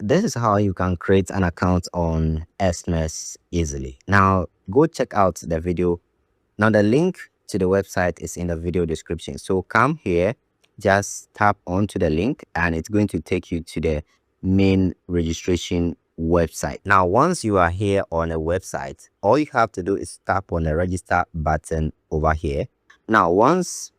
this is how you can create an account on Exness easily. Now go check out the video. Now the link to the website is in the video description. So come here, just tap onto the link and it's going to take you to the main registration website. Now once you are here on a website, all you have to do is tap on the register button over here. Now once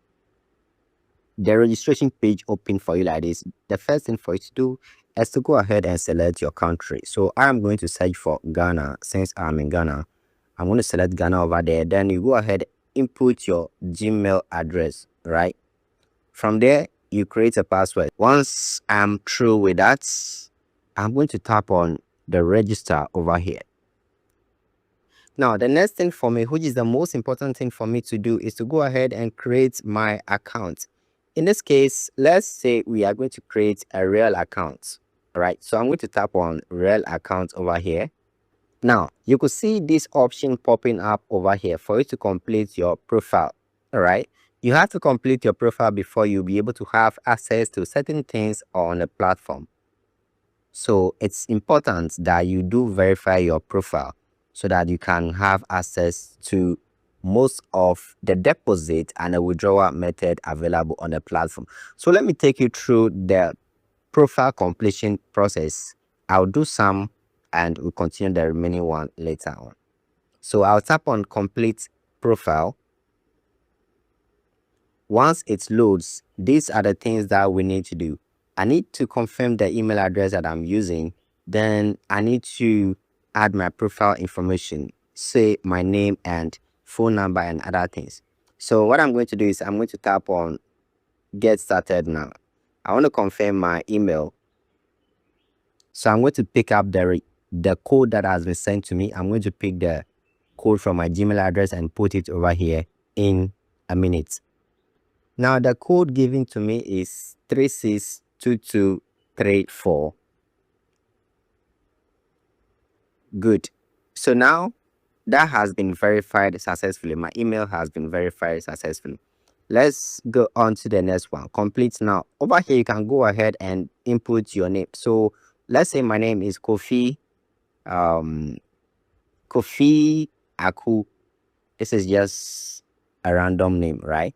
the registration page open for you like this, the first thing for you to do is to go ahead and select your country. So I'm going to search for Ghana. Since I'm in Ghana, I'm going to select Ghana over there. Then you go ahead, input your Gmail address, right? From there, you create a password. Once I'm through with that, I'm going to tap on the register over here. Now, the next thing for me, which is the most important thing for me to do, is to go ahead and create my account. In this case, let's say we are going to create a real account, right? So I'm going to tap on real account over here. Now, you could see this option popping up over here for you to complete your profile, all right? You have to complete your profile before you'll be able to have access to certain things on the platform. So it's important that you do verify your profile so that you can have access to most of the deposit and the withdrawal method available on the platform. So let me take you through the profile completion process. I'll do some and we'll continue the remaining one later on. So I'll tap on complete profile. Once it loads, these are the things that we need to do. I need to confirm the email address that I'm using. Then I need to add my profile information, say my name and phone number and other things. So what I'm going to do is I'm going to tap on get started now. I want to confirm my email. So I'm going to pick up the code that has been sent to me. I'm going to pick the code from my Gmail address and put it over here in a minute. Now the code given to me is 362234. Good. So now that has been verified successfully. My email has been verified successfully. Let's go on to the next one. Complete now. Over here, you can go ahead and input your name. So let's say my name is 𝘾𝙍𝙀𝘾𝙊𝙈𝙈𝙀𝙁. This is just a random name, right?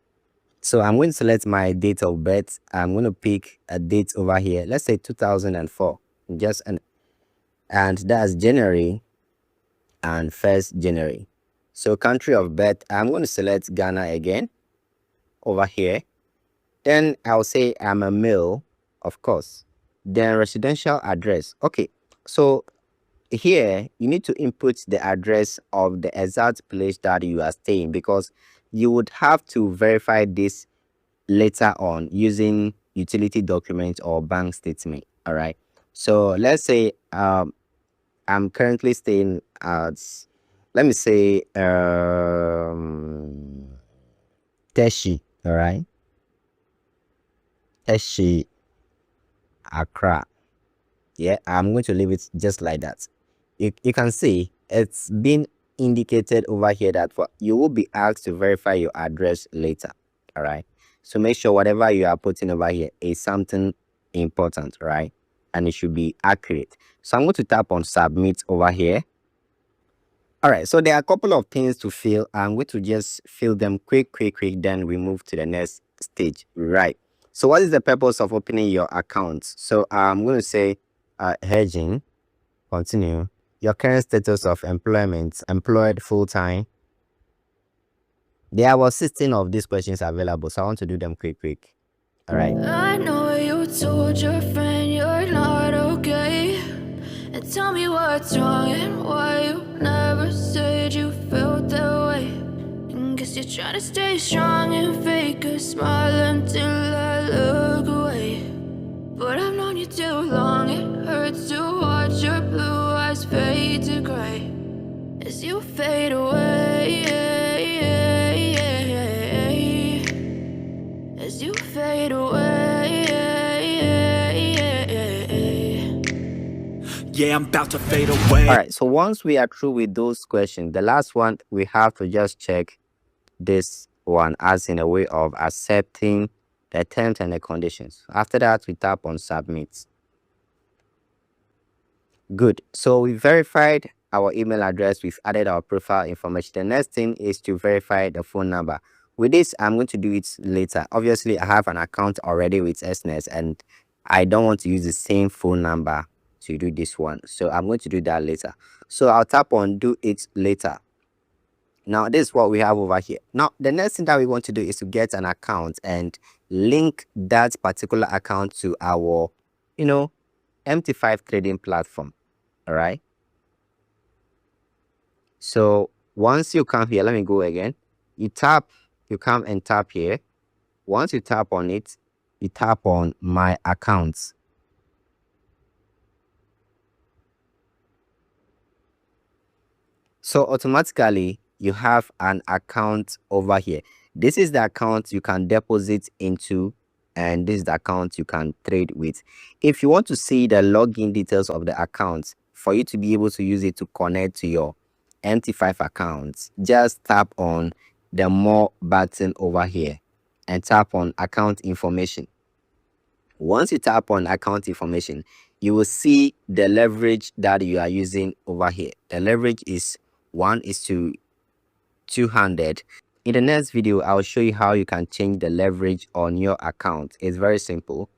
So I'm going to select my date of birth. I'm going to pick a date over here. Let's say 2004. And that's January and 1st January. So country of birth, I'm going to select Ghana again over here. Then I'll say I'm a male, of course. Then residential address. Okay, so here you need to input the address of the exact place that you are staying, because you would have to verify this later on using utility document or bank statement. All right, so let's say I'm currently staying at, let me say Teshi. All right, Teshi, Accra. Yeah, I'm going to leave it just like that. You can see it's been indicated over here that you will be asked to verify your address later. All right, so make sure whatever you are putting over here is something important, right? And it should be accurate. So I'm going to tap on submit over here. All right, so there are a couple of things to fill. I'm going to just fill them quick, then we move to the next stage, right? So what is the purpose of opening your account? So I'm going to say hedging, continue, your current status of employment, employed, full-time. There are about 16 of these questions available, so I want to do them quick. All right. I know you told your friend you're not okay, and tell me what's wrong and why you never said you felt that way. And guess you're trying to stay strong and fake a smile until I look away. But I've known you too long, it hurts to watch your blue eyes fade to gray as you fade away, as you fade away. Yeah, I'm about to fade away. All right, so once we are through with those questions, the last one, we have to just check this one as in a way of accepting the terms and the conditions. After that, we tap on submit. Good. So we verified our email address. We've added our profile information. The next thing is to verify the phone number. With this, I'm going to do it later. Obviously, I have an account already with Exness, and I don't want to use the same phone number to do this one. So I'm going to do that later. So I'll tap on do it later. Now, this is what we have over here. Now, the next thing that we want to do is to get an account and link that particular account to our, MT5 trading platform. All right. So once you come here, let me go again. You come and tap here. Once you tap on it, you tap on my accounts. So automatically you have an account over here. This is the account you can deposit into, and this is the account you can trade with. If you want to see the login details of the account for you to be able to use it to connect to your MT5 accounts, just tap on the more button over here and tap on account information. Once you tap on account information, you will see the leverage that you are using over here. The leverage is 1:200. In the next video, I'll show you how you can change the leverage on your account. It's very simple.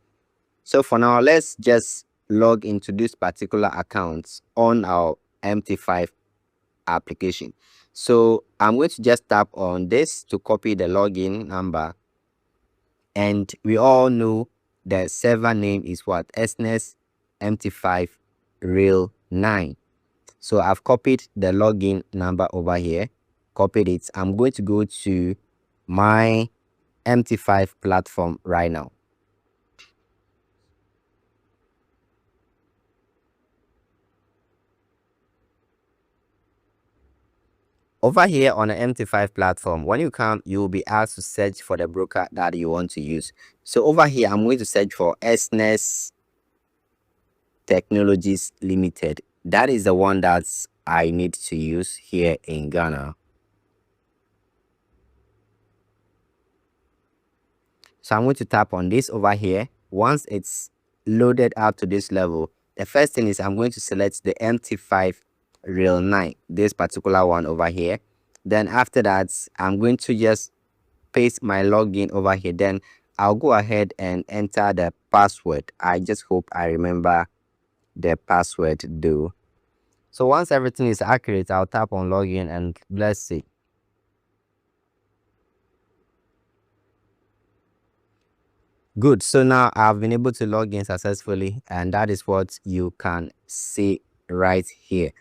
So for now, let's just log into this particular account on our MT5 application. So I'm going to just tap on this to copy the login number, and we all know the server name is what? Exness MT5 Real 9. So I've copied the login number over here, copied it. I'm going to go to my MT5 platform right now. Over here on the MT5 platform, when you come, you will be asked to search for the broker that you want to use. So over here, I'm going to search for Exness Technologies Limited. That is the one that I need to use here in Ghana. So I'm going to tap on this over here. Once it's loaded up to this level, the first thing is I'm going to select the MT5 Real 9, this particular one over here. Then after that, I'm going to just paste my login over here. Then I'll go ahead and enter the password. I just hope I remember the password though. So once everything is accurate, I'll tap on login and let's see. Good. So now I've been able to log in successfully, and that is what you can see right here.